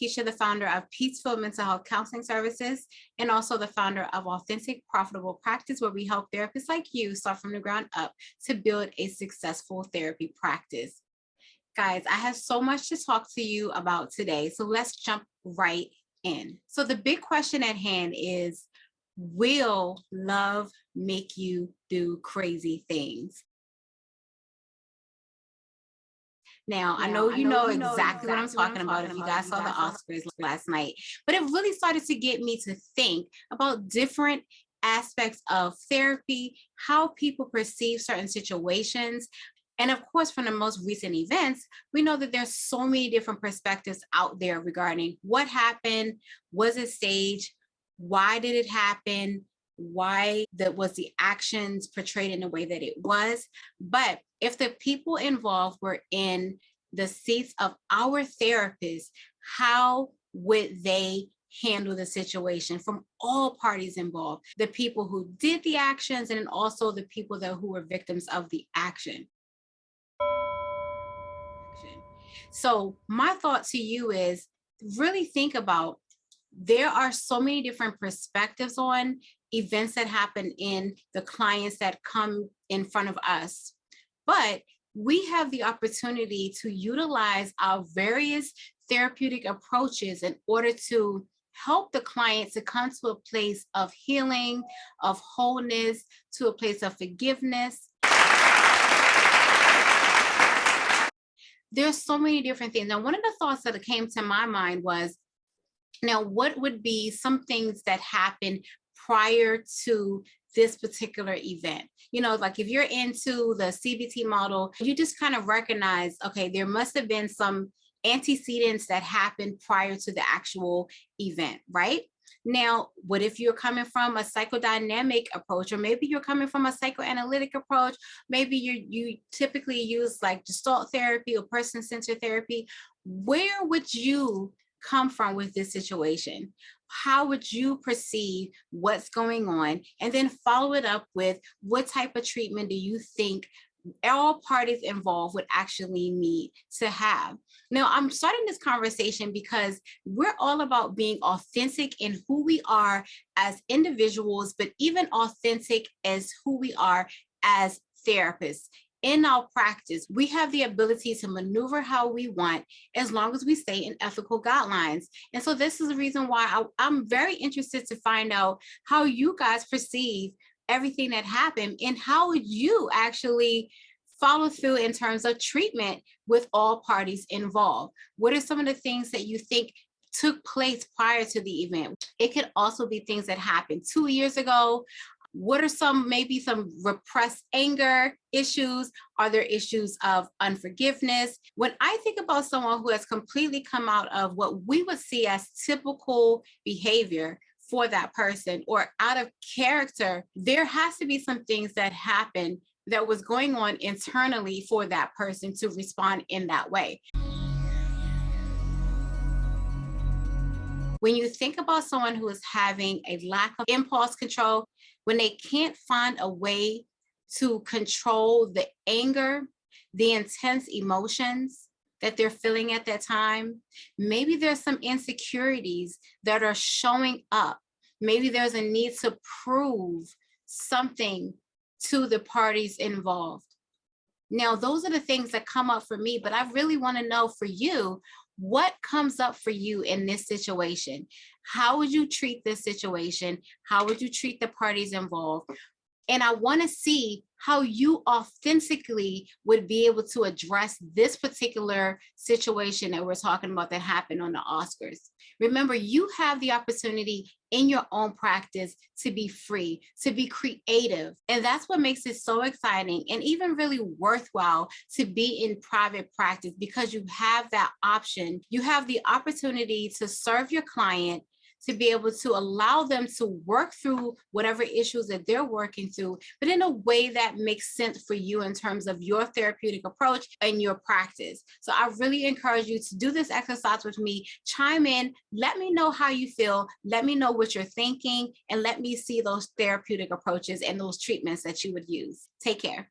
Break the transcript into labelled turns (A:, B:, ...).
A: Keisha, the founder of Peaceful Mental Health Counseling Services, and also the founder of Authentic Profitable Practice, where we help therapists like you start from the ground up to build a successful therapy practice. Guys, I have so much to talk to you about today, so let's jump right in. So the big question at hand is, will love make you do crazy things? Now, I know you know exactly what I'm talking about if you guys saw the Oscars last night, but it really started to get me to think about different aspects of therapy, how people perceive certain situations. And of course, from the most recent events, we know that there's so many different perspectives out there regarding what happened, was it staged, why did it happen, why that was the actions portrayed in the way that it was. But if the people involved were in the seats of our therapists, how would they handle the situation from all parties involved? The people who did the actions and also the people who were victims of the action. So my thought to you is really think about, there are so many different perspectives on events that happen in the clients that come in front of us. But we have the opportunity to utilize our various therapeutic approaches in order to help the client to come to a place of healing, of wholeness, to a place of forgiveness. There's so many different things. Now, one of the thoughts that came to my mind was, now, what would be some things that happened prior to this particular event? You know, like if you're into the CBT model, you just kind of recognize, okay, there must have been some antecedents that happened prior to the actual event, right? Now, what if you're coming from a psychodynamic approach, or maybe you're coming from a psychoanalytic approach? Maybe you typically use like Gestalt therapy or person-centered therapy. Where would you come from with this situation? How would you perceive what's going on? And then follow it up with, what type of treatment do you think all parties involved would actually need to have? Now, I'm starting this conversation because we're all about being authentic in who we are as individuals, but even authentic as who we are as therapists. In our practice, we have the ability to maneuver how we want as long as we stay in ethical guidelines. And so this is the reason why I'm very interested to find out how you guys perceive everything that happened and how you actually follow through in terms of treatment with all parties involved. What are some of the things that you think took place prior to the event? It could also be things that happened 2 years ago. What are maybe some repressed anger issues? Are there issues of unforgiveness? When I think about someone who has completely come out of what we would see as typical behavior for that person or out of character, there has to be some things that happened that was going on internally for that person to respond in that way. When you think about someone who is having a lack of impulse control, when they can't find a way to control the anger, the intense emotions that they're feeling at that time, maybe there's some insecurities that are showing up. Maybe there's a need to prove something to the parties involved. Now, those are the things that come up for me, but I really want to know for you, what comes up for you in this situation? How would you treat this situation? How would you treat the parties involved? And I want to see how you authentically would be able to address this particular situation that we're talking about that happened on the Oscars. Remember, you have the opportunity in your own practice to be free, to be creative. And that's what makes it so exciting and even really worthwhile to be in private practice, because you have that option. You have the opportunity to serve your client, to be able to allow them to work through whatever issues that they're working through, but in a way that makes sense for you in terms of your therapeutic approach and your practice. So I really encourage you to do this exercise with me. Chime in, let me know how you feel, let me know what you're thinking, and let me see those therapeutic approaches and those treatments that you would use. Take care.